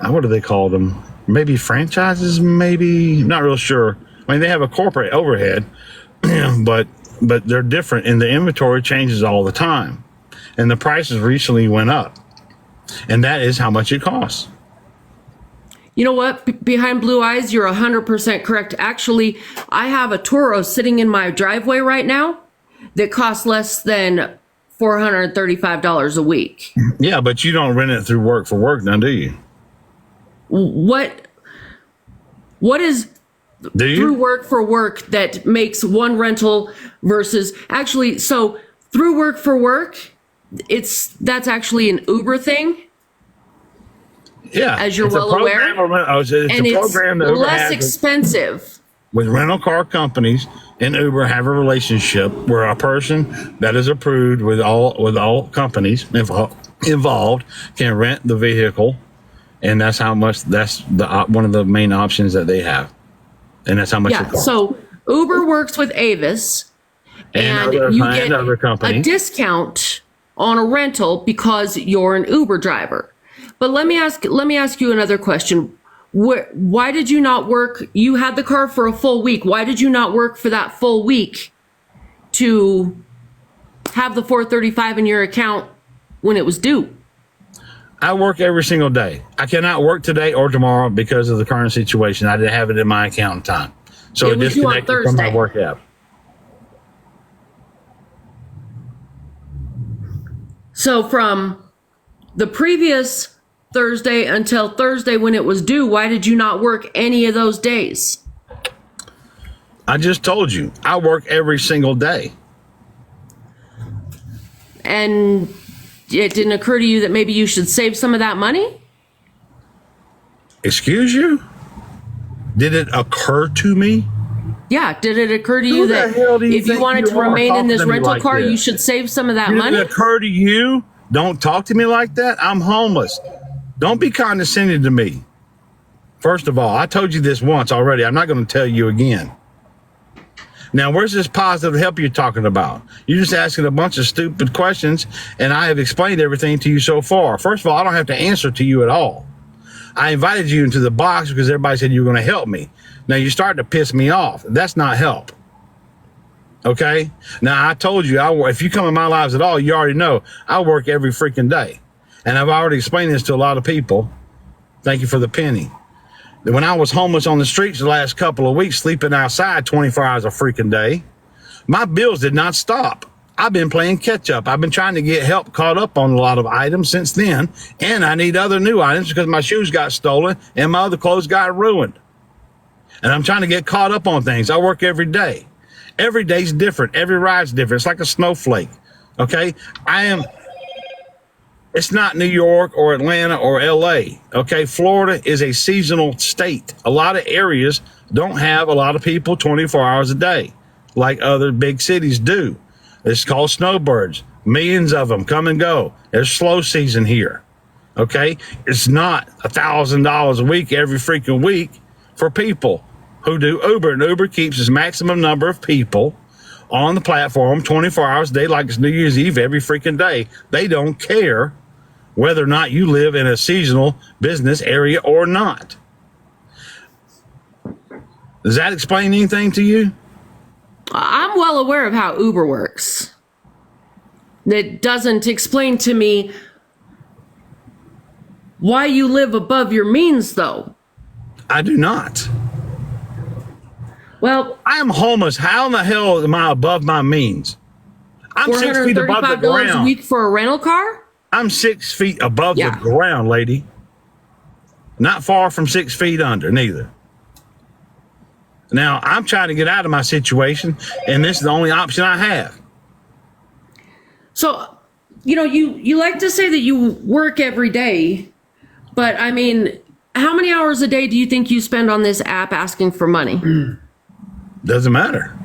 what do they call them? Maybe franchises, maybe, not real sure. I mean, they have a corporate overhead, but they're different, and the inventory changes all the time, and the prices recently went up, and that is how much it costs. You know what? Behind blue eyes, you're 100% correct. Actually, I have a Toro sitting in my driveway right now that costs less than $435 a week. Yeah, but you don't rent it through Work for Work now, do you? What is through Work for Work that makes one rental versus actually, so through Work for Work, that's actually an Uber thing. Yeah, as you're well aware, it's a program that less expensive. With rental car companies and Uber have a relationship where a person that is approved with all companies involved can rent the vehicle, and that's how much. That's one of the main options that they have, and that's how much it costs. So Uber works with Avis, and you get a discount on a rental because you're an Uber driver. But let me ask you another question. Why did you not work? You had the car for a full week. Why did you not work for that full week to have the $435 in your account when it was due? I work every single day. I cannot work today or tomorrow because of the current situation. I didn't have it in my account in time. So it disconnected from my work app. So from the previous Thursday until Thursday when it was due, why did you not work any of those days? I just told you, I work every single day. And it didn't occur to you that maybe you should save some of that money? Excuse you? Did it occur to me? Yeah, did it occur to you that if you wanted to remain in this rental car, you should save some of that money? Did it occur to you? Don't talk to me like that. I'm homeless. Don't be condescending to me. First of all, I told you this once already. I'm not going to tell you again. Now, where's this positive help you're talking about? You're just asking a bunch of stupid questions, and I have explained everything to you so far. First of all, I don't have to answer to you at all. I invited you into the box because everybody said you were going to help me. Now, you're starting to piss me off. That's not help. Okay? Now, I told you, if you come in my lives at all, you already know I work every freaking day. And I've already explained this to a lot of people. Thank you for the penny. When I was homeless on the streets the last couple of weeks, sleeping outside 24 hours a freaking day, my bills did not stop. I've been playing catch up. I've been trying to get help caught up on a lot of items since then. And I need other new items because my shoes got stolen and my other clothes got ruined. And I'm trying to get caught up on things. I work every day. Every day's different. Every ride's different. It's like a snowflake. Okay? It's not New York or Atlanta or LA. Okay? Florida is a seasonal state. A lot of areas don't have a lot of people 24 hours a day like other big cities do. It's called snowbirds. Millions of them come and go. There's slow season here. Okay? It's not $1,000 a week every freaking week for people who do Uber. And Uber keeps its maximum number of people on the platform 24 hours a day like it's New Year's Eve every freaking day. They don't care whether or not you live in a seasonal business area or not. Does that explain anything to you? I'm well aware of how Uber works. It doesn't explain to me why you live above your means, though. I do not. Well, I am homeless. How in the hell am I above my means? I'm 6 feet above the ground. $435 a week for a rental car? I'm 6 feet above the ground, lady. Not far from 6 feet under, neither. Now, I'm trying to get out of my situation, and this is the only option I have. So, you like to say that you work every day, but I mean, how many hours a day do you think you spend on this app asking for money? Doesn't matter.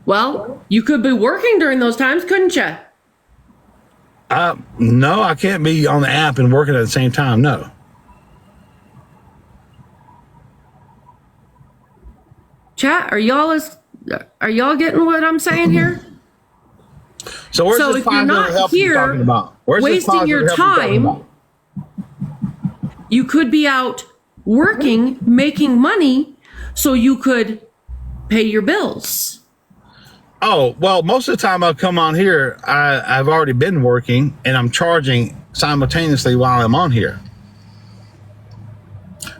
Well, you could be working during those times, couldn't you? No, I can't be on the app and working at the same time. No. Chat, are y'all getting what I'm saying here? So where's this if you're not help here talking about? Where's wasting your time, You could be out working, making money, so you could pay your bills. Oh, well, most of the time I'll come on here, I've already been working and I'm charging simultaneously while I'm on here.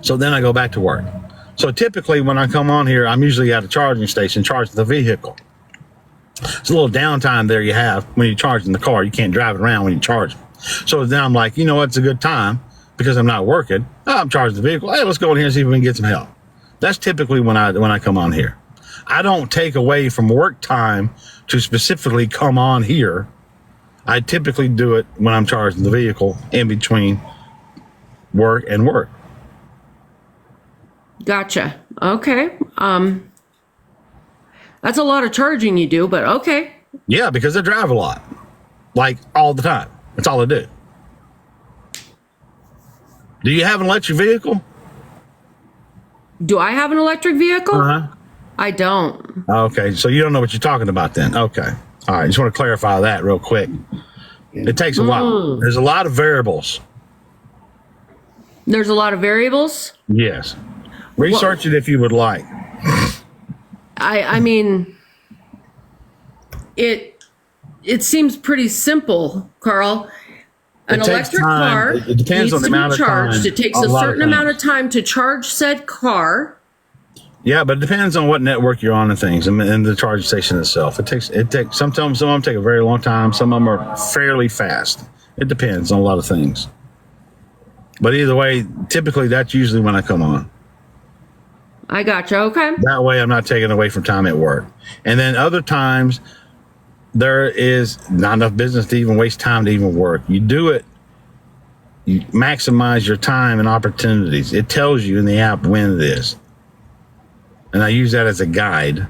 So then I go back to work. So typically when I come on here, I'm usually at a charging station charging the vehicle. It's a little downtime there you have when you're charging the car. You can't drive it around when you charge it. So then I'm like, you know what? It's a good time because I'm not working. I'm charging the vehicle. Hey, let's go in here and see if we can get some help. That's typically when I come on here. I don't take away from work time to specifically come on here. I typically do it when I'm charging the vehicle in between work and work. Gotcha. Okay. That's a lot of charging you do, but okay. Yeah, because I drive a lot. Like all the time. That's all I do. Do you have an electric vehicle? Do I have an electric vehicle? Uh-huh. I don't. Okay, so you don't know what you're talking about then. Okay. All right, just want to clarify that real quick. It takes a while. There's a lot of variables. There's a lot of variables? Yes. Research it if you would like. I mean, it seems pretty simple, Carl. An electric car it depends on the amount of time. It takes a certain amount of time to charge said car. Yeah, but it depends on what network you're on and things, and the charging station itself. It takes sometimes some of them take a very long time. Some of them are fairly fast. It depends on a lot of things. But either way, typically that's usually when I come on. I gotcha. Okay. That way I'm not taking away from time at work. And then other times there is not enough business to even waste time to even work. You do it, you maximize your time and opportunities. It tells you in the app when it is. And I use that as a guide.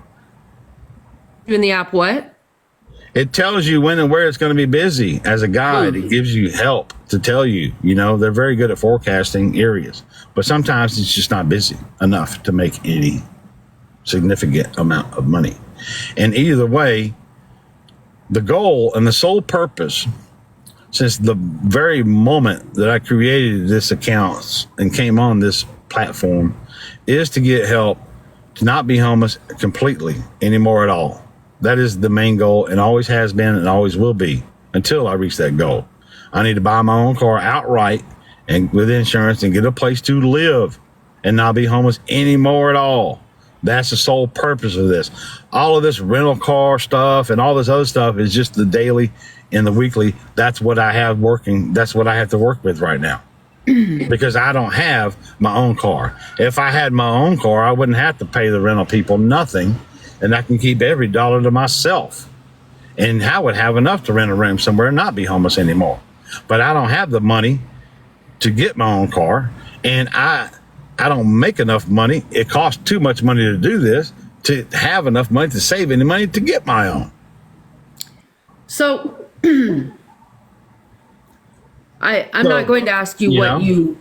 In the app what? It tells you when and where it's going to be busy as a guide. It gives you help to tell you, they're very good at forecasting areas, but sometimes it's just not busy enough to make any significant amount of money. And either way, the goal and the sole purpose since the very moment that I created this account and came on this platform is to get help to not be homeless completely anymore at all. That is the main goal and always has been and always will be until I reach that goal. I need to buy my own car outright and with insurance and get a place to live and not be homeless anymore at all. That's the sole purpose of this. All of this rental car stuff and all this other stuff is just the daily and the weekly. That's what I have working. That's what I have to work with right now because I don't have my own car. If I had my own car, I wouldn't have to pay the rental people nothing. And I can keep every dollar to myself. And I would have enough to rent a room somewhere and not be homeless anymore. But I don't have the money to get my own car. And I don't make enough money. It costs too much money to do this to have enough money to save any money to get my own. So I'm not going to ask you what you...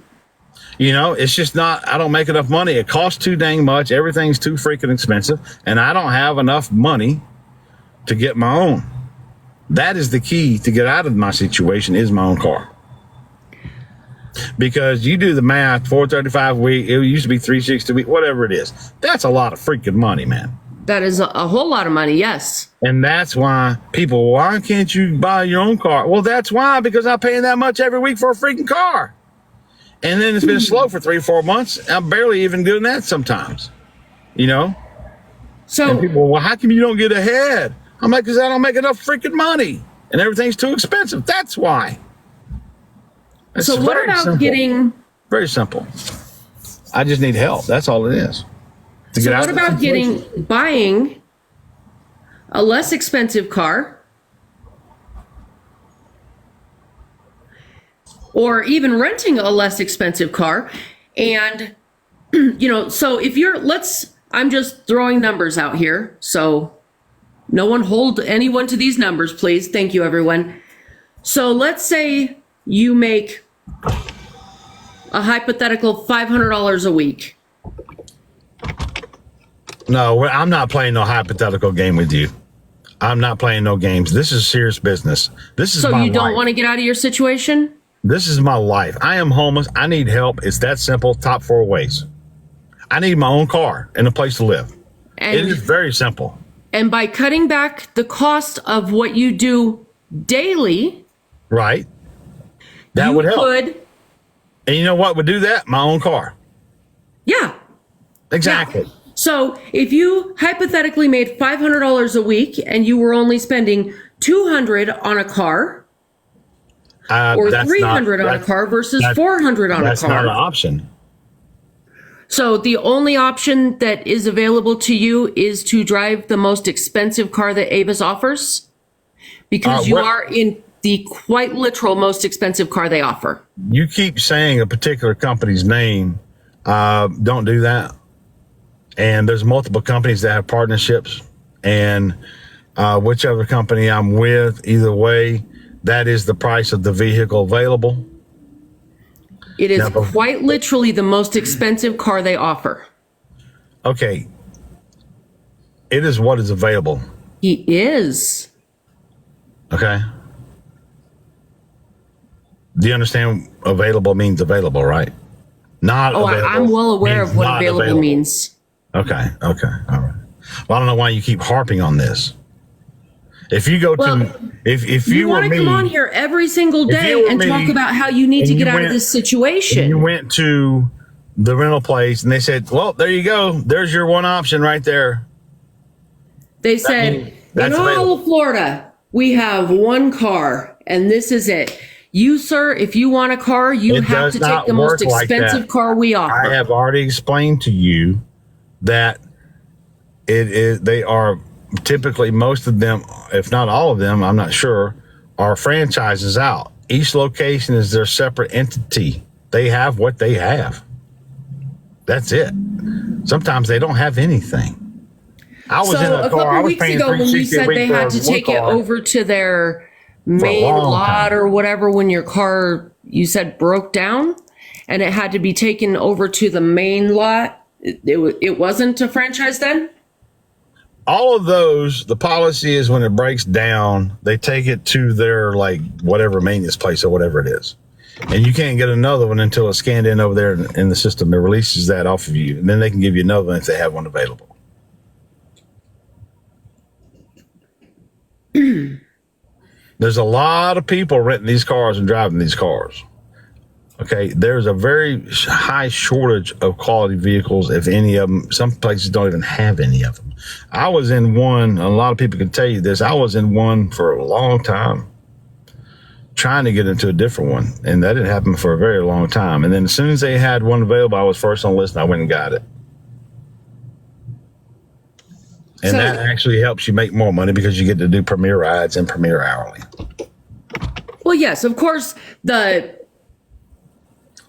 It's just not, I don't make enough money. It costs too dang much. Everything's too freaking expensive. And I don't have enough money to get my own. That is the key to get out of my situation is my own car. Because you do the math, $435 a week, it used to be $360 a week, whatever it is. That's a lot of freaking money, man. That is a whole lot of money, yes. And that's why people, why can't you buy your own car? Well, that's why, because I'm paying that much every week for a freaking car. And then it's been slow for 3 or 4 months. I'm barely even doing that sometimes, So and people, well, how come you don't get ahead? I'm like, because I don't make enough freaking money and everything's too expensive. That's why. It's so what about simple. Getting... Very simple. I just need help. That's all it is. So what about buying a less expensive car? Or even renting a less expensive car. And, so if I'm just throwing numbers out here. So no one hold anyone to these numbers, please. Thank you, everyone. So let's say you make a hypothetical $500 a week. No, I'm not playing no hypothetical game with you. I'm not playing no games. This is serious business. This is so my you don't life. Want to get out of your situation? This is my life. I am homeless. I need help. It's that simple. Top 4 ways. I need my own car and a place to live. And it is very simple. And by cutting back the cost of what you do daily, right, that would help. And you know what would do that? My own car. Yeah. Exactly. Yeah. So if you hypothetically made $500 a week and you were only spending $200 on a car, or $300 on a car versus $400 on a car. That's not an option. So the only option that is available to you is to drive the most expensive car that Avis offers? Because you are in the quite literal most expensive car they offer. You keep saying a particular company's name. Don't do that. And there's multiple companies that have partnerships. And whichever company I'm with, either way, that is the price of the vehicle available. It is quite literally the most expensive car they offer. Okay. It is what is available. He is. Okay. Do you understand available means available, right? Not available. I'm well aware of what available means. Okay. All right. Well, I don't know why you keep harping on this. If you go if you want to come on here every single day and talk about how you need to get out of this situation. You went to the rental place and they said, well, there you go. There's your one option right there. They said, in all of Florida, we have one car and this is it. You, sir, if you want a car, you have to take the most expensive car we offer. I have already explained to you that they are typically, most of them, if not all of them, I'm not sure, are franchises out. Each location is their separate entity. They have what they have. That's it. Sometimes they don't have anything. I was in a car. I was paying $360 a week when you said they had to take it over to their main lot or whatever when your car, you said, broke down and it had to be taken over to the main lot. It wasn't a franchise then? All of those, the policy is when it breaks down, they take it to their whatever maintenance place or whatever it is. And you can't get another one until it's scanned in over there in the system. It releases that off of you. And then they can give you another one if they have one available. There's a lot of people renting these cars and driving these cars. Okay, there's a very high shortage of quality vehicles, if any of them. Some places don't even have any of them. I was in one, a lot of people can tell you this, I was in one for a long time, trying to get into a different one, and that didn't happen for a very long time. And then as soon as they had one available, I was first on the list, and I went and got it. And that actually helps you make more money because you get to do premier rides and premier hourly. Well, yes, of course,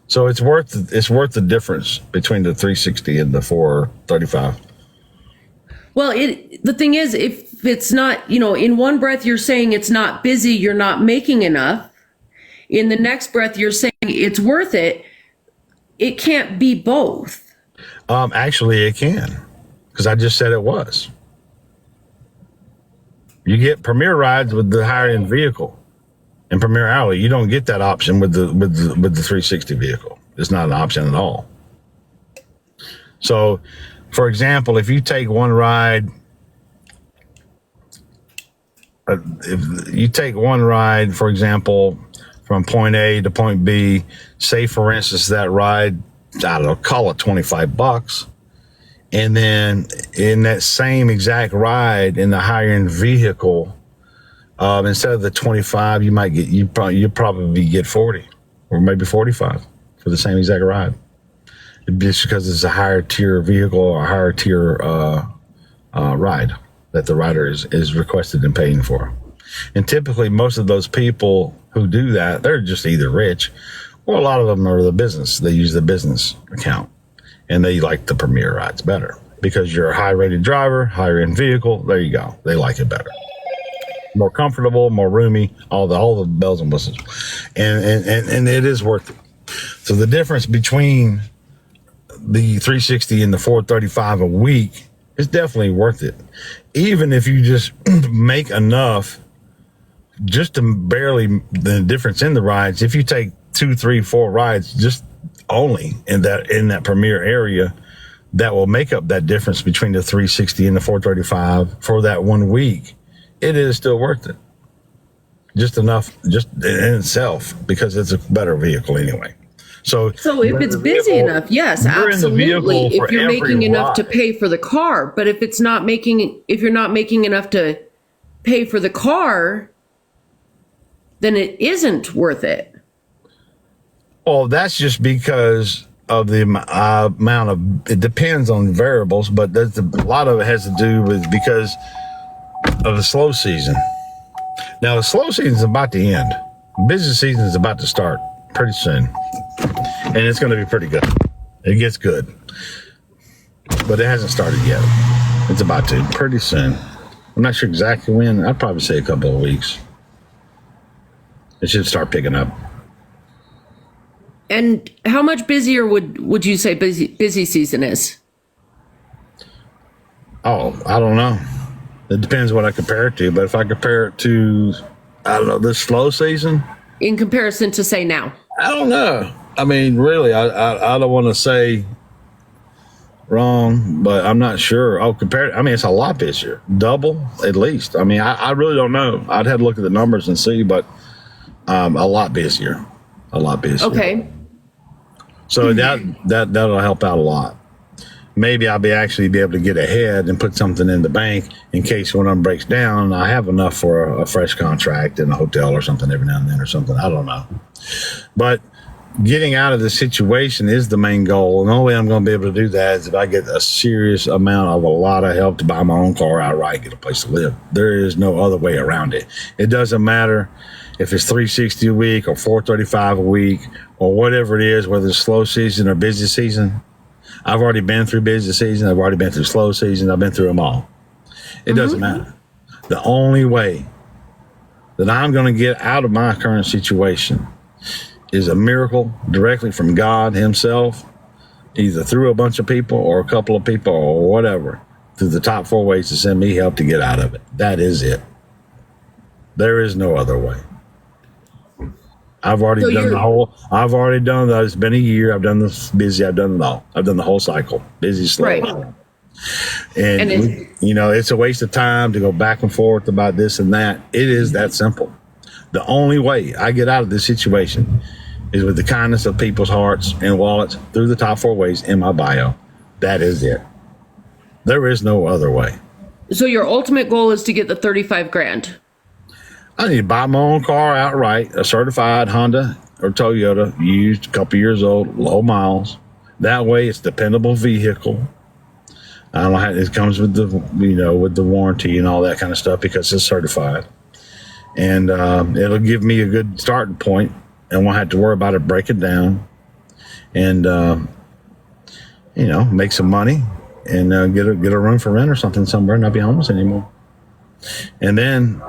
So it's worth the difference between the 360 and the 435. Well, the thing is, if it's not, in one breath you're saying it's not busy, you're not making enough. In the next breath you're saying it's worth it. It can't be both. Actually, it can, because I just said it was. You get premier rides with the higher end vehicle. And Premier Hourly, you don't get that option with the 360 vehicle. It's not an option at all. So, for example, if you take one ride, for example, from point A to point B, say for instance that ride, I don't know, call it $25, and then in that same exact ride in the higher end vehicle, instead of the 25, you probably get 40 or maybe 45 for the same exact ride. Just because it's a higher tier vehicle or a higher tier ride that the rider is requested and paying for. And typically most of those people who do that, they're just either rich or a lot of them are the business. They use the business account and they like the premier rides better because you're a high rated driver, higher end vehicle. There you go. They like it better. More comfortable, more roomy, all the bells and whistles, and it is worth it. So the difference between the 360 and the 435 a week is definitely worth it, even if you just make enough just to barely the difference in the rides. If you take 2, 3, 4 rides just only in that premier area that will make up that difference between the 360 and the 435 for that 1 week, it is still worth it. Just enough, just in itself, because it's a better vehicle anyway. So if it's busy enough, yes, absolutely. If you're making enough to pay for the car, but if you're not making enough to pay for the car, then it isn't worth it. Well, that's just because of the amount of, it depends on variables, but a lot of it has to do with because of the slow season. Now, the slow season is about to end. Busy season is about to start pretty soon. And it's going to be pretty good. It gets good. But it hasn't started yet. It's about to, pretty soon. I'm not sure exactly when. I'd probably say a couple of weeks. It should start picking up. And how much busier would you say busy season is? Oh, I don't know. It depends what I compare it to. But if I compare it to, I don't know, this slow season. In comparison to, say, now? I don't know. I mean, really, I don't want to say wrong, but I'm not sure. I'll compare it. I mean, it's a lot busier. Double, at least. I mean, I really don't know. I'd have to look at the numbers and see, but a lot busier. A lot busier. Okay. So that'll help out a lot. Maybe I'll be able to get ahead and put something in the bank in case one of them breaks down. I have enough for a fresh contract in a hotel or something every now and then or something. I don't know. But getting out of the situation is the main goal. And the only way I'm going to be able to do that is if I get a serious amount of a lot of help to buy my own car outright, get a place to live. There is no other way around it. It doesn't matter if it's 360 a week or 435 a week or whatever it is, whether it's slow season or busy season. I've already been through busy season. I've already been through slow season. I've been through them all. It doesn't matter. The only way that I'm going to get out of my current situation is a miracle directly from God himself, either through a bunch of people or a couple of people or whatever, through the top 4 ways to send me help to get out of it. That is it. There is no other way. I've already done that. It's been a year. I've done this busy. I've done it all. I've done the whole cycle. Busy, slow. Right. And it's a waste of time to go back and forth about this and that. It is that simple. The only way I get out of this situation is with the kindness of people's hearts and wallets through the top 4 ways in my bio. That is it. There is no other way. So your ultimate goal is to get the 35 grand. I need to buy my own car outright, a certified Honda or Toyota, used, a couple years old, low miles. That way, it's a dependable vehicle. I don't know how it comes with the warranty and all that kind of stuff because it's certified, and it'll give me a good starting point, and won't have to worry about it breaking down, and make some money and get a room for rent or something somewhere, and not be homeless anymore, and then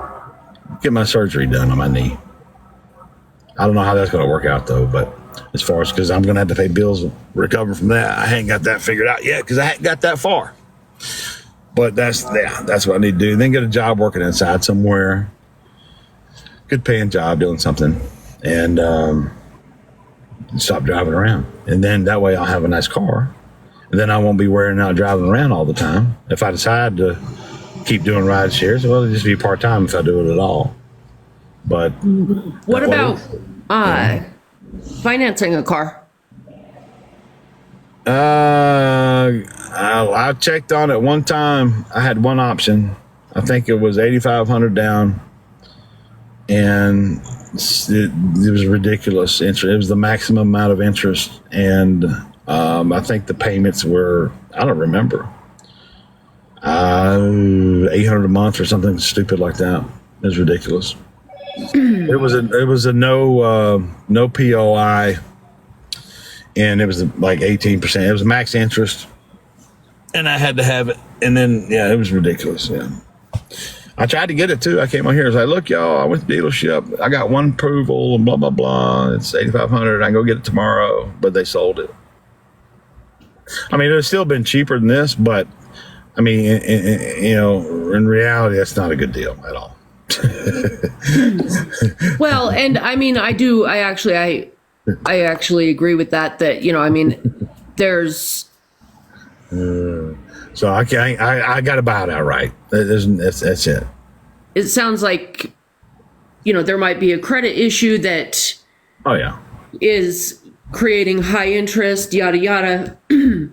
get my surgery done on my knee. I don't know how that's going to work out though, but as far as, because I'm going to have to pay bills recovering from that. I ain't got that figured out yet because I hadn't got that far. But that's what I need to do. Then get a job working inside somewhere, good paying job doing something, and stop driving around. And then that way I'll have a nice car, and then I won't be wearing out driving around all the time. If I decide to keep doing ride shares, well, it'll just be part-time if I do it at all. But what about financing a car? I checked on it one time. I had one option. I think it was $8,500 down, and it was ridiculous interest. It was the maximum amount of interest, and I think the payments were, I don't remember, $800 a month or something stupid like that. It was ridiculous. It was a no POI, and it was like 18%. It was max interest, and I had to have it. And then it was ridiculous. Yeah, I tried to get it too. I came on here and was like, "Look, y'all, I went to the dealership. I got one approval and blah blah blah. It's $8,500. I can go get it tomorrow." But they sold it. I mean, it would still been cheaper than this, but I mean, in reality, that's not a good deal at all. Well, and I mean, I I actually agree with that. That, you know, I mean, there's. So I can't. I got to buy it outright. That's it. It sounds like, you know, there might be a credit issue that. Oh yeah. Is creating high interest, yada yada.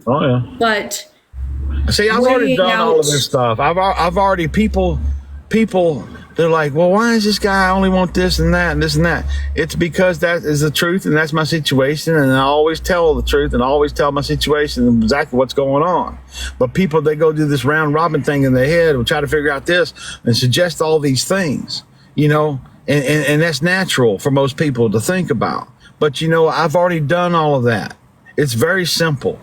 Oh yeah. But see, I've already done all of this stuff. I've already people. They're like, well, why is this guy only want this and that and this and that? It's because that is the truth and that's my situation. And I always tell the truth and I always tell my situation and exactly what's going on. But people, they go do this round robin thing in their head and try to figure out this and suggest all these things, you know, and that's natural for most people to think about. But, you know, I've already done all of that. It's very simple.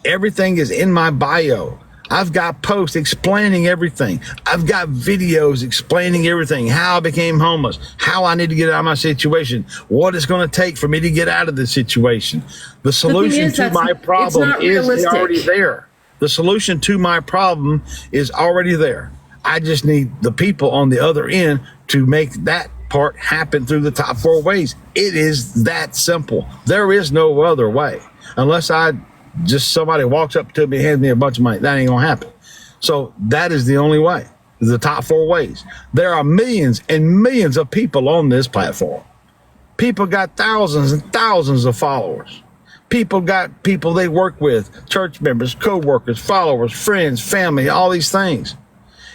Everything is in my bio. I've got posts explaining everything. I've got videos explaining everything, how I became homeless, how I need to get out of my situation, what it's going to take for me to get out of this situation. The solution to my problem is already there. The solution to my problem is already there. I just need the people on the other end to make that part happen through the top 4 ways. It is that simple. There is no other way. Unless just somebody walks up to me and hands me a bunch of money. That ain't gonna happen. So that is the only way. The top 4 ways. There are millions and millions of people on this platform. People got thousands and thousands of followers. People got people they work with, church members, co-workers, followers, friends, family, all these things.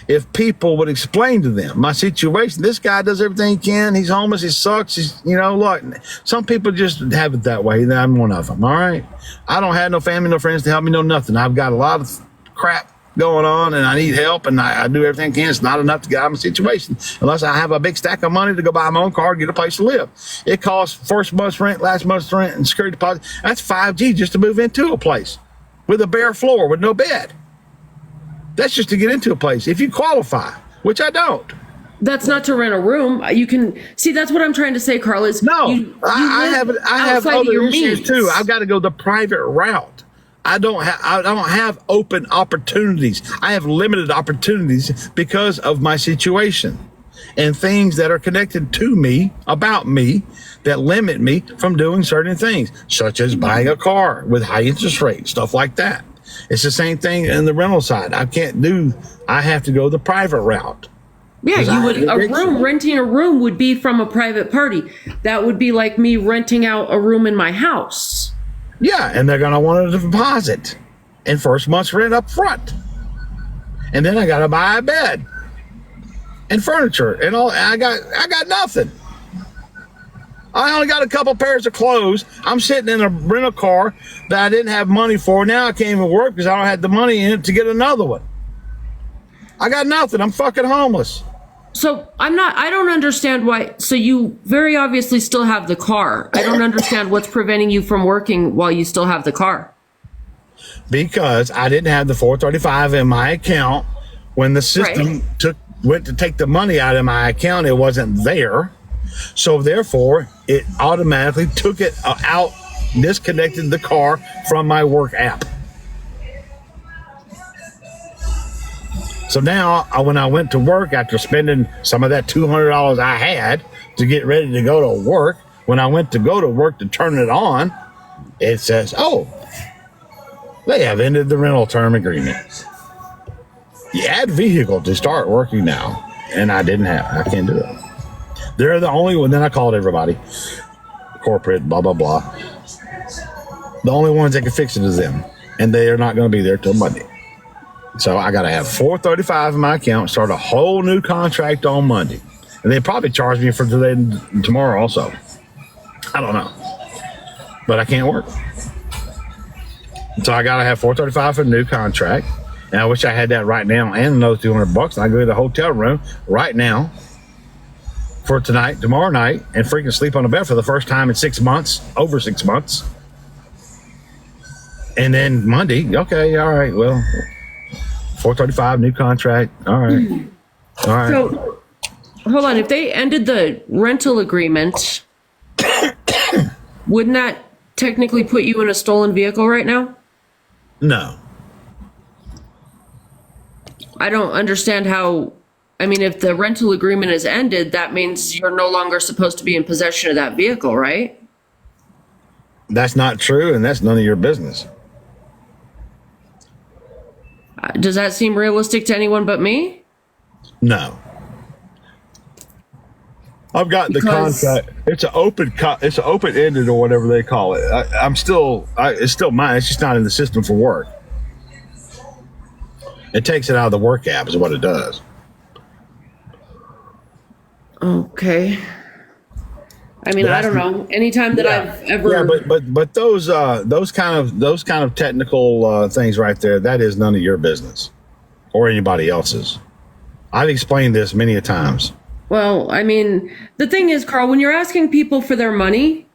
If people would explain to them my situation, this guy does everything he can. He's homeless. He sucks. He's, you know, look, some people just have it that way. I'm one of them. All right. I don't have no family, no friends to help me, no nothing. I've got a lot of crap going on and I need help and I do everything I can. It's not enough to get out of my situation unless I have a big stack of money to go buy my own car and get a place to live. It costs first month's rent, last month's rent, and security deposit. That's $5,000 just to move into a place with a bare floor with no bed. That's just to get into a place if you qualify, which I don't. That's not to rent a room. You can see. That's what I'm trying to say, Carl. Is I have other issues too. I've got to go the private route. I don't have open opportunities. I have limited opportunities because of my situation and things that are connected to me, about me, that limit me from doing certain things, such as buying a car with high interest rates, stuff like that. It's the same thing in the rental side. I have to go the private route. Yeah, renting a room would be from a private party. That would be like me renting out a room in my house. Yeah, and they're going to want a deposit and first month's rent up front. And then I got to buy a bed and furniture and all. I got nothing. I only got a couple pairs of clothes. I'm sitting in a rental car that I didn't have money for. Now I can't even work because I don't have the money in it to get another one. I got nothing. I'm fucking homeless. So I don't understand why. So you very obviously still have the car. I don't understand what's preventing you from working while you still have the car. Because I didn't have the $435 in my account. When the system went to take the money out of my account, it wasn't there. So therefore, it automatically took it out, disconnected the car from my work app. So now, when I went to work after spending some of that $200 I had to get ready to go to work, when I went to go to work to turn it on, it says, oh, they have ended the rental term agreement. You add vehicle to start working now. And I can't do it. They're the only one. Then I called everybody, corporate, blah, blah, blah. The only ones that can fix it is them. And they are not going to be there till Monday. So I got to have $435 in my account, start a whole new contract on Monday. And they probably charge me for today and tomorrow also. I don't know. But I can't work. So I got to have $435 for the new contract. And I wish I had that right now and another $200. And I go to the hotel room right now for tonight, tomorrow night, and freaking sleep on the bed for the first time in 6 months, over 6 months. And then Monday, okay, all right, well, $435, new contract, all right. All right. So, hold on, if they ended the rental agreement, wouldn't that technically put you in a stolen vehicle right now? No. I don't understand how. I mean, if the rental agreement is ended, that means you're no longer supposed to be in possession of that vehicle, right? That's not true, and that's none of your business. Does that seem realistic to anyone but me? No. I've got the contract. It's an open-ended or whatever they call it. It's still mine. It's just not in the system for work. It takes it out of the work app is what it does. Okay. I mean, I don't know. Anytime that I've ever. Yeah, but those kind of technical things right there, that is none of your business or anybody else's. I've explained this many a times. Well, I mean, the thing is, Carl, when you're asking people for their money,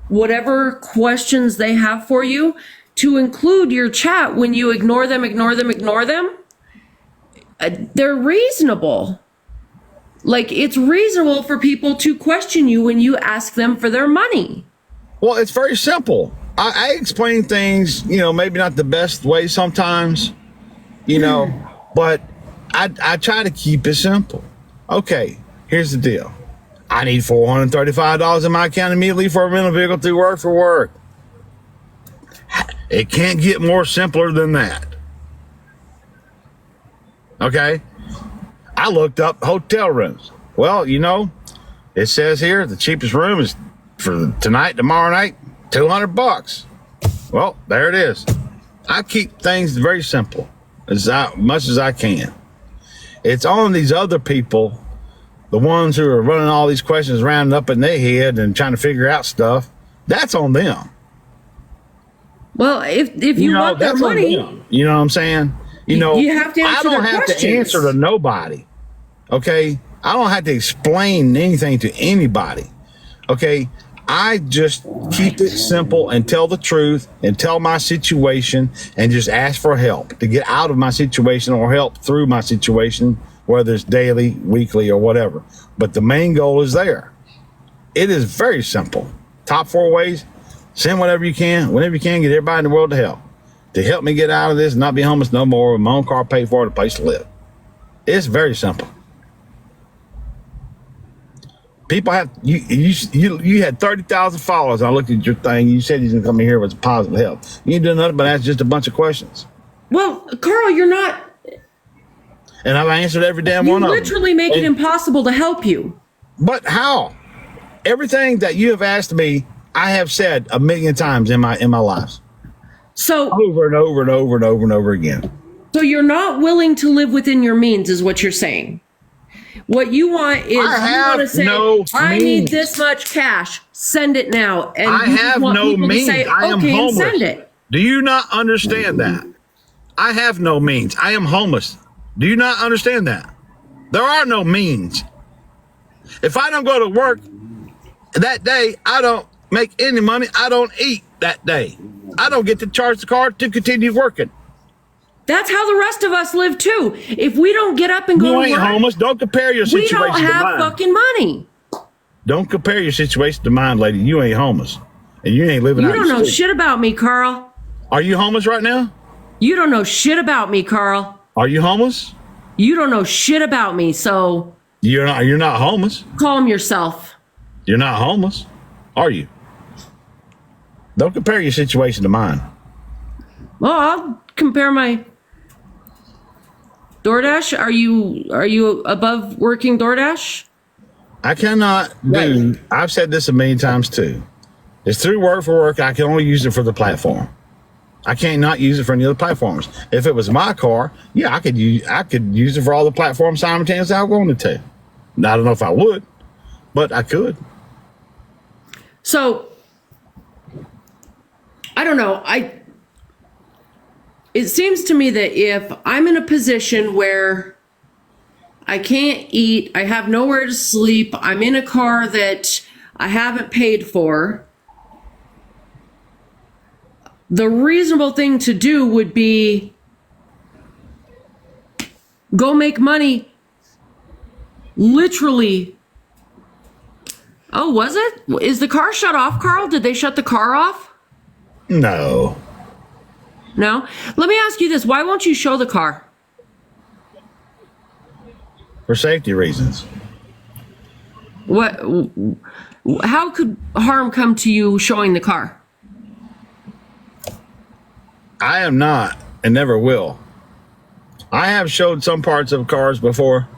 whatever questions they have for you, to include your chat when you ignore them, they're reasonable. Like, it's reasonable for people to question you when you ask them for their money. Well, it's very simple. I explain things, maybe not the best way sometimes, but I try to keep it simple. Okay, here's the deal. I need $435 in my account immediately for a rental vehicle through work for work. It can't get more simpler than that. Okay? I looked up hotel rooms. Well, it says here the cheapest room is for tonight, tomorrow night, $200. Well, there it is. I keep things very simple as much as I can. It's on these other people, the ones who are running all these questions rounding up in their head and trying to figure out stuff. That's on them. Well, if you want their money, you know what I'm saying? You have to answer I don't have questions. To answer to nobody. Okay? I don't have to explain anything to anybody. Okay? I just keep it simple and tell the truth and tell my situation and just ask for help to get out of my situation or help through my situation, whether it's daily, weekly, or whatever. But the main goal is there. It is very simple. Top 4 ways, send whatever you can, whenever you can, get everybody in the world to help me get out of this and not be homeless no more, with my own car paid for, and a place to live. It's very simple. People have you had 30,000 followers. I looked at your thing. You said he's gonna come in here with positive help. You ain't doing nothing but ask just a bunch of questions. Well, Carl, you're not. And I've answered every damn one of them. You literally make it impossible to help you. But how? Everything that you have asked me, I have said 1,000,000 times in my life. So over and over and over and over and over again. So you're not willing to live within your means, is what you're saying. What you want is you want to say, I need this much cash. Send it now. And I have no means. Say, I am okay, homeless. and send it. Do you not understand that? I have no means. I am homeless. Do you not understand that? There are no means. If I don't go to work that day, I don't make any money. I don't eat that day. I don't get to charge the car to continue working. That's how the rest of us live too. If we don't get up and go to work, you ain't homeless. Don't compare your situation to mine. We don't have fucking money. Don't compare your situation to mine, lady. You ain't homeless. And you ain't living out You don't know shit about me, Carl. Are you homeless right now? You don't know shit about me, Carl. Are you homeless? You don't know shit about me, so... You're not homeless. Calm yourself. You're not homeless, are you? Don't compare your situation to mine. Well, I'll compare my... DoorDash? Are you above working DoorDash? I cannot do. I've said this a million times too. It's through work for work. I can only use it for the platform. I can't not use it for any other platforms. If it was my car, yeah, I could use it for all the platforms simultaneously I wanted to. Now, I don't know if I would, but I could. So I don't know. It seems to me that if I'm in a position where I can't eat, I have nowhere to sleep, I'm in a car that I haven't paid for, the reasonable thing to do would be go make money literally. Oh, was it? Is the car shut off, Carl? Did they shut the car off? No. No? Let me ask you this. Why won't you show the car? For safety reasons. What? How could harm come to you showing the car? I am not and never will. I have showed some parts of cars before,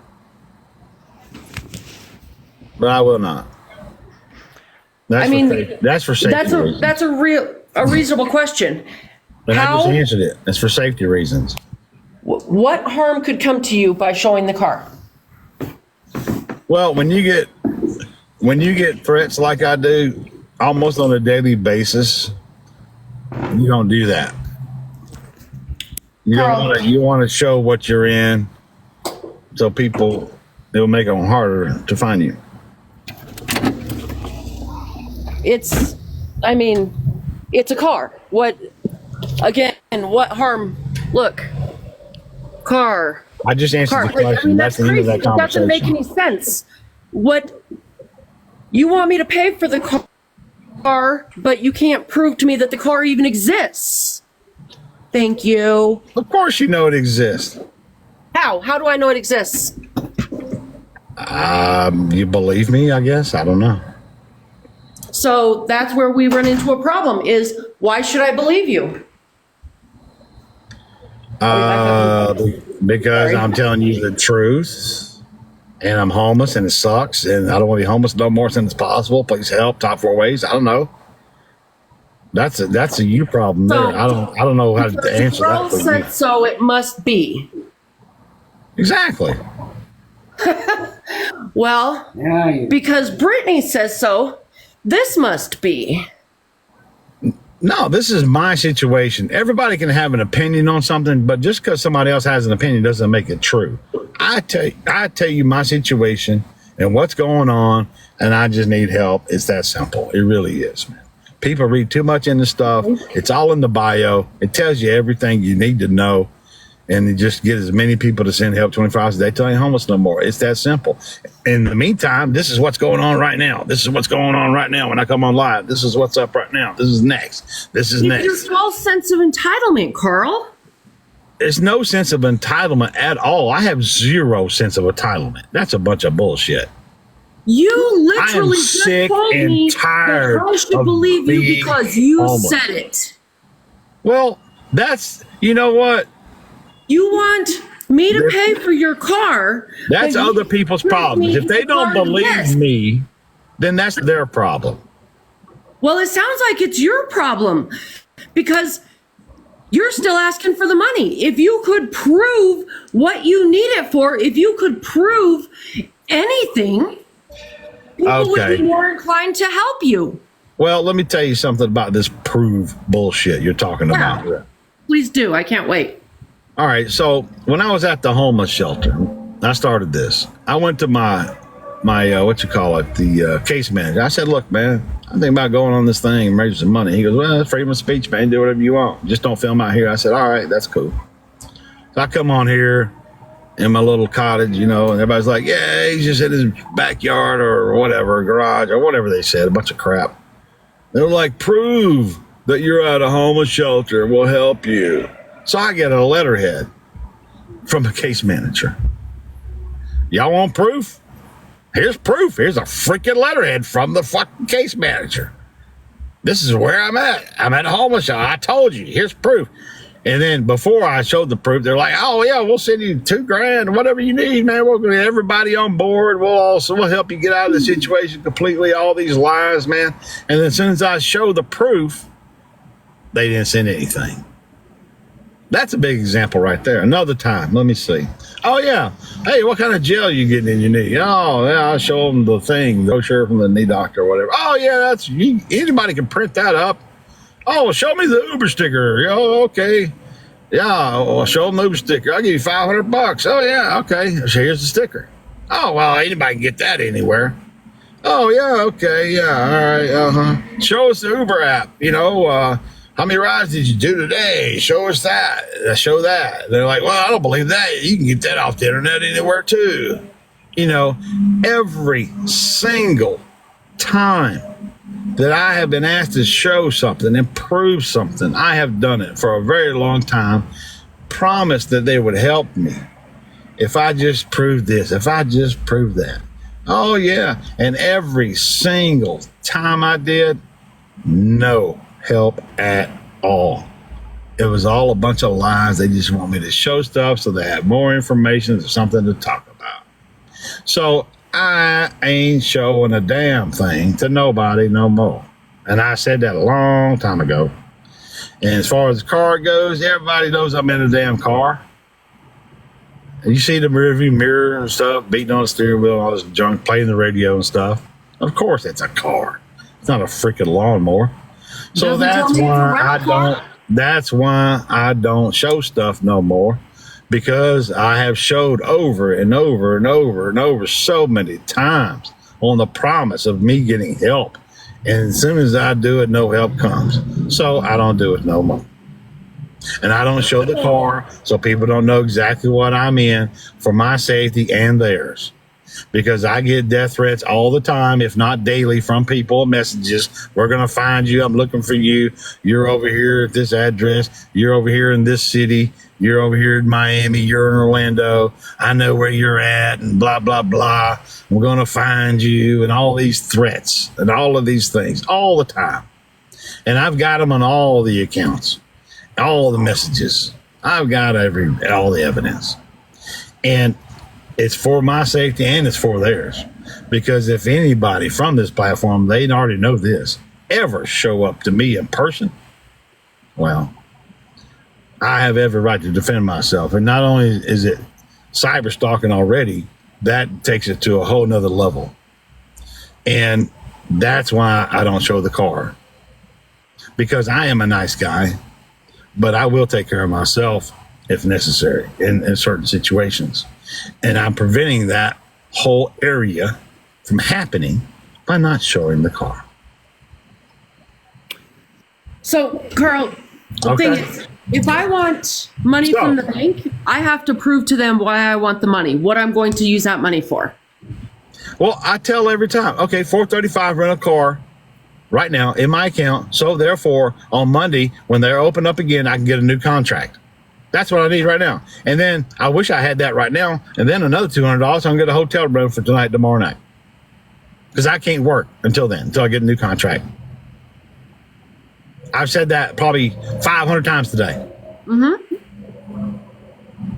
but I will not. That's for safety reasons. That's a reasonable question. And I just answered it. It's for safety reasons. What harm could come to you by showing the car? Well, when you get threats like I do, almost on a daily basis, you don't do that. You want to show what you're in, so people, it'll make them harder to find you. It's a car. What harm? Look, car. I just answered the question. That's the end of that conversation. It doesn't make any sense. What, you want me to pay for the car, but you can't prove to me that the car even exists. Thank you. Of course you know it exists. How? How do I know it exists? You believe me, I guess. I don't know. So that's where we run into a problem is, why should I believe you? Because I'm telling you the truth, and I'm homeless and it sucks, and I don't want to be homeless no more since it's possible. Please help. Top 4 ways. I don't know. That's a you problem there. I don't know how to answer that for you. So it must be. Exactly. Well, because Brittany says so, this must be. No, this is my situation. Everybody can have an opinion on something, but just because somebody else has an opinion doesn't make it true. I tell you my situation and what's going on, and I just need help. It's that simple. It really is, man. People read too much into stuff. It's all in the bio. It tells you everything you need to know. And you just get as many people to send help 24 hours a day till they ain't homeless no more. It's that simple. In the meantime, this is what's going on right now. This is what's going on right now when I come on live. This is what's up right now. This is next. This is next. It's your false sense of entitlement, Carl. There's no sense of entitlement at all. I have zero sense of entitlement. That's a bunch of bullshit. You literally just told me that I should believe you because you said it. Well, you know what? You want me to pay for your car. That's other people's problems. If they don't believe me, then that's their problem. Well, it sounds like it's your problem because you're still asking for the money. If you could prove what you need it for, if you could prove anything, people would be more inclined to help you. Well, let me tell you something about this prove bullshit you're talking about. Please do. I can't wait. All right. So when I was at the homeless shelter, I started this. I went to my the case manager. I said, look, man, I'm thinking about going on this thing and raising some money. He goes, well, it's freedom of speech, man. Do whatever you want. Just don't film out here. I said, all right, that's cool. So I come on here in my little cottage, and everybody's like, yeah, he's just in his backyard or whatever, garage or whatever they said, a bunch of crap. They were like, prove that you're at a homeless shelter. We'll help you. So I get a letterhead from the case manager. Y'all want proof? Here's proof. Here's a freaking letterhead from the fucking case manager. This is where I'm at. I'm at a homeless shelter. I told you. Here's proof. And then before I showed the proof, they're like, oh, yeah, we'll send you $2,000, whatever you need, man. We're going to get everybody on board. We'll help you get out of the situation completely. All these lies, man. And then as soon as I show the proof, they didn't send anything. That's a big example right there. Another time, let me see. Oh, yeah. Hey, what kind of gel you getting in your knee? Oh, yeah, I'll show them the thing, the brochure from the knee doctor or whatever. Oh, yeah, anybody can print that up. Oh, show me the Uber sticker. Oh, okay. Yeah, I'll show them the Uber sticker. I'll give you $500. Oh, yeah, okay. So here's the sticker. Oh, well, anybody can get that anywhere. Oh, yeah, okay, yeah, all right, uh-huh. Show us the Uber app, how many rides did you do today? Show us that. Show that. They're like, well, I don't believe that. You can get that off the internet anywhere too. Every single time that I have been asked to show something and prove something, I have done it for a very long time. Promised that they would help me if I just proved this, if I just proved that. Oh, yeah. And every single time I did, no help at all. It was all a bunch of lies. They just want me to show stuff so they have more information or something to talk about. So I ain't showing a damn thing to nobody no more. And I said that a long time ago. And as far as the car goes, everybody knows I'm in a damn car. And you see the rearview mirror and stuff, beating on the steering wheel, all this junk, playing the radio and stuff. Of course, it's a car. It's not a freaking lawnmower. So that's why I don't show stuff no more, because I have showed over and over and over and over so many times on the promise of me getting help. And as soon as I do it, no help comes. So I don't do it no more. And I don't show the car so people don't know exactly what I'm in, for my safety and theirs. Because I get death threats all the time, if not daily, from people, messages. We're going to find you. I'm looking for you. You're over here at this address. You're over here in this city. You're over here in Miami. You're in Orlando. I know where you're at, and blah, blah, blah. We're going to find you, and all these threats and all of these things all the time. And I've got them on all the accounts, all the messages. I've got all the evidence. And it's for my safety and it's for theirs. Because if anybody from this platform, they already know this, ever show up to me in person, well, I have every right to defend myself. And not only is it cyber stalking already, that takes it to a whole nother level. And that's why I don't show the car. Because I am a nice guy, but I will take care of myself if necessary in certain situations. And I'm preventing that whole area from happening by not showing the car. So, Carl, the thing is, if I want money from the bank, I have to prove to them why I want the money, what I'm going to use that money for. Well, I tell every time, okay, $435, rent a car right now in my account. So therefore, on Monday, when they're open up again, I can get a new contract. That's what I need right now. And then I wish I had that right now. And then another $200, I can get a hotel room for tonight, tomorrow night. Because I can't work until then, until I get a new contract. I've said that probably 500 times today. Mm-hmm.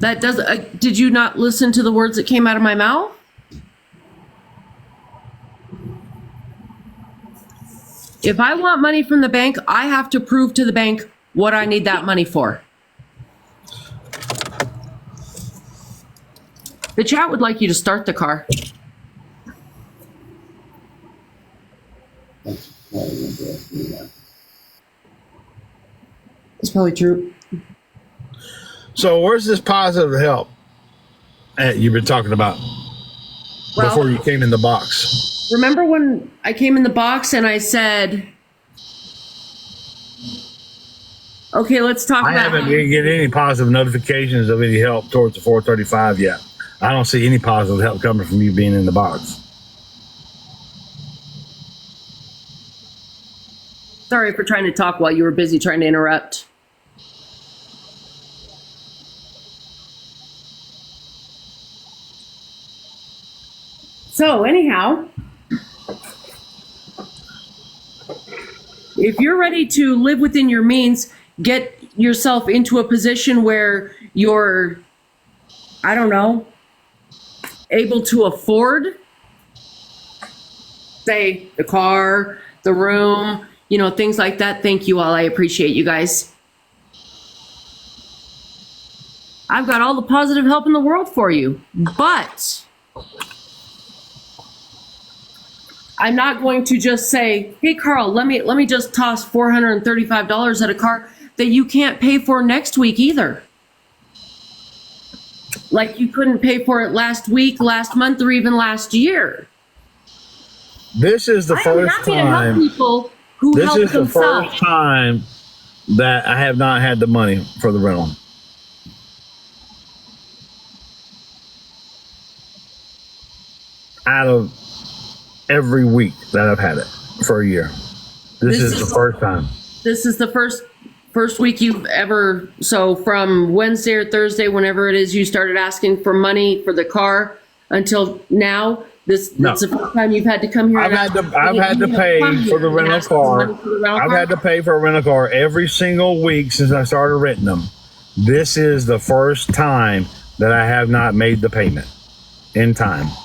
That does. Did you not listen to the words that came out of my mouth? If I want money from the bank, I have to prove to the bank what I need that money for. The chat would like you to start the car. It's probably true. So where's this positive help you've been talking about before you came in the box? Remember when I came in the box and I said, okay, let's talk about... I haven't been getting any positive notifications of any help towards the 435 yet. I don't see any positive help coming from you being in the box. Sorry for trying to talk while you were busy trying to interrupt. So anyhow, if you're ready to live within your means, get yourself into a position where you're, I don't know, able to afford, say, the car, the room, you know, things like that. Thank you all. I appreciate you guys. I've got all the positive help in the world for you, but I'm not going to just say, hey, Carl, let me just toss $435 at a car that you can't pay for next week either. Like you couldn't pay for it last week, last month, or even last year. This is the first time. People who this help is the themselves. first time that I have not had the money for the rental. Out of every week that I've had it for a year. This is the first time. This is the first week you've ever, so from Wednesday or Thursday, whenever it is you started asking for money for the car until now, That's the first time you've had to come here. I've had to pay for the rental car. I've had to pay for a rental car every single week since I started renting them. This is the first time that I have not made the payment in time.